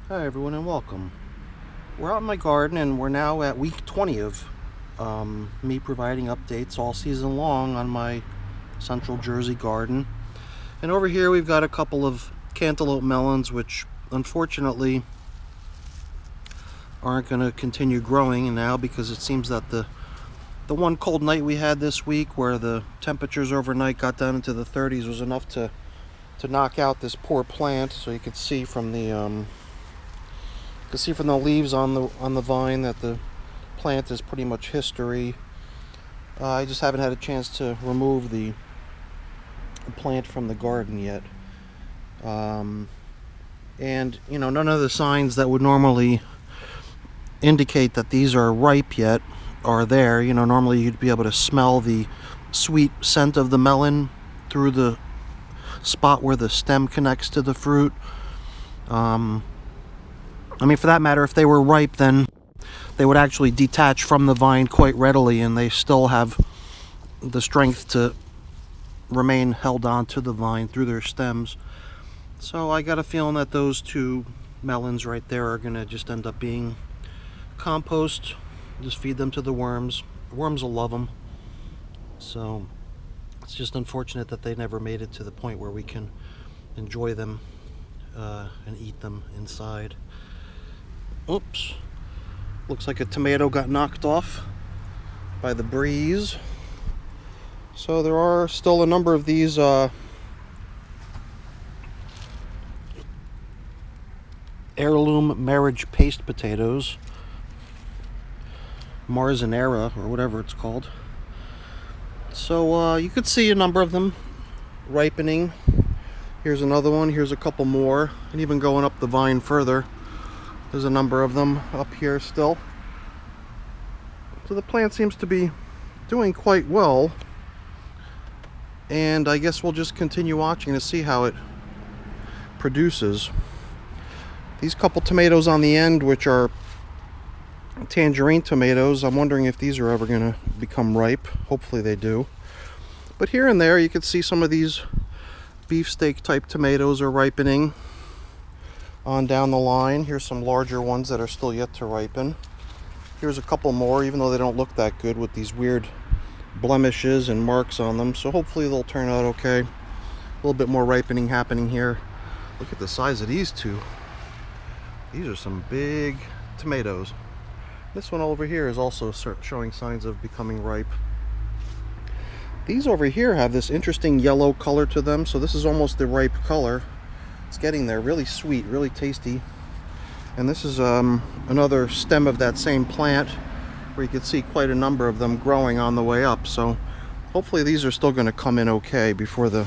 Hi everyone and welcome. We're out in my garden and we're now at week 20 of me providing updates all season long on my central Jersey garden. And over here we've got a couple of cantaloupe melons which unfortunately aren't going to continue growing now because it seems that the one cold night we had this week where the temperatures overnight got down into the 30s was enough to knock out this poor plant. So you could see from the leaves on the vine that the plant is pretty much history. I just haven't had a chance to remove the plant from the garden yet. And none of the signs that would normally indicate that these are ripe yet are there. Normally you'd be able to smell the sweet scent of the melon through the spot where the stem connects to the fruit. For that matter, if they were ripe, then they would actually detach from the vine quite readily, and they still have the strength to remain held on to the vine through their stems. So I got a feeling that those two melons right there are going to just end up being compost. Just feed them to the worms. The worms will love them. So it's just unfortunate that they never made it to the point where we can enjoy them and eat them inside. Oops. Looks like a tomato got knocked off by the breeze. So there are still a number of these heirloom marriage paste potatoes, Marzanera or whatever it's called. So you could see a number of them ripening. Here's another one, here's a couple more, and even going up the vine further, there's a number of them up here still. So the plant seems to be doing quite well, and I guess we'll just continue watching to see how it produces. These couple tomatoes on the end, which are tangerine tomatoes, I'm wondering if these are ever going to become ripe. Hopefully they do. But here and there you can see some of these beefsteak type tomatoes are ripening on down the line. Here's some larger ones that are still yet to ripen. Here's a couple more, even though they don't look that good with these weird blemishes and marks on them. So hopefully they'll turn out okay. A little bit more ripening happening here. Look at the size of these two. These are some big tomatoes. This one over here is also showing signs of becoming ripe. These over here have this interesting yellow color to them, so this is almost the ripe color. It's getting there. Really sweet, really tasty. And this is another stem of that same plant where you can see quite a number of them growing on the way up. So hopefully these are still going to come in okay before the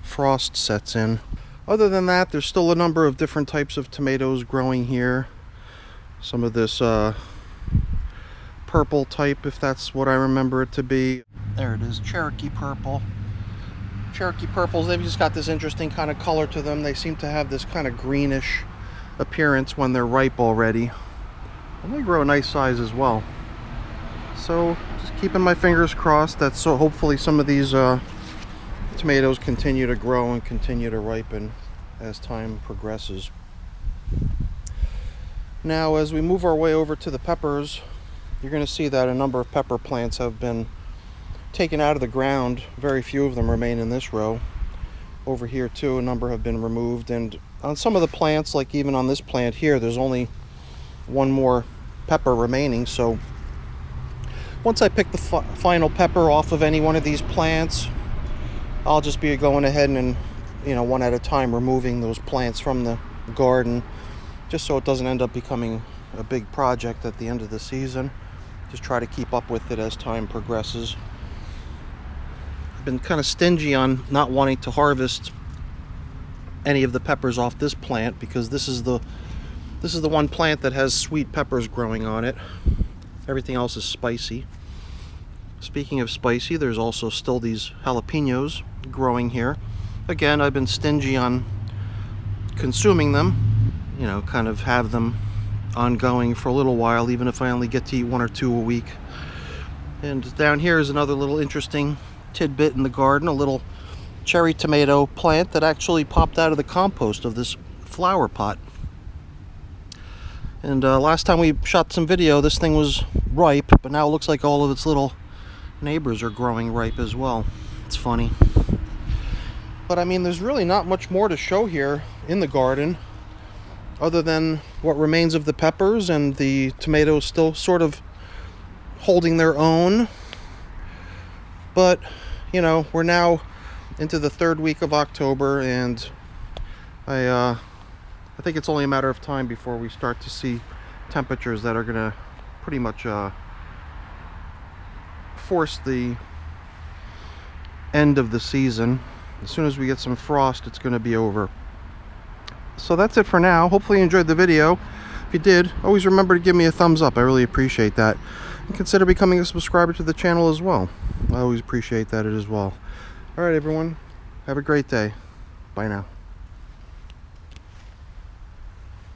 frost sets in. Other than that, there's still a number of different types of tomatoes growing here. Some of this purple type, if that's what I remember it to be. There it is, Cherokee purple. Cherokee purples, they've just got this interesting kind of color to them. They seem to have this kind of greenish appearance when they're ripe already. And they grow a nice size as well. So just keeping my fingers crossed that hopefully some of these tomatoes continue to grow and continue to ripen as time progresses. Now as we move our way over to the peppers, you're going to see that a number of pepper plants have been taken out of the ground. Very few of them remain in this row. Over here too, a number have been removed, and on some of the plants, like even on this plant here, there's only one more pepper remaining. So once I pick the final pepper off of any one of these plants, I'll just be going ahead and one at a time removing those plants from the garden, just so it doesn't end up becoming a big project at the end of the season. Just try to keep up with it as time progresses. I've been kind of stingy on not wanting to harvest any of the peppers off this plant because this is the one plant that has sweet peppers growing on it. Everything else is spicy. Speaking of spicy, there's also still these jalapenos growing here. Again, I've been stingy on consuming them, kind of have them ongoing for a little while, even if I only get to eat one or two a week. And down here is another little interesting tidbit in the garden, a little cherry tomato plant that actually popped out of the compost of this flower pot. And last time we shot some video, this thing was ripe, but now it looks like all of its little neighbors are growing ripe as well. It's funny. But I mean, there's really not much more to show here in the garden other than what remains of the peppers and the tomatoes still sort of holding their own. But, you know, we're now into the 3rd week of October, and I think it's only a matter of time before we start to see temperatures that are going to pretty much force the end of the season. As soon as we get some frost, it's going to be over. So that's it for now. Hopefully you enjoyed the video. If you did, always remember to give me a thumbs up. I really appreciate that. And consider becoming a subscriber to the channel as well. I always appreciate that as well. Alright everyone, have a great day. Bye now.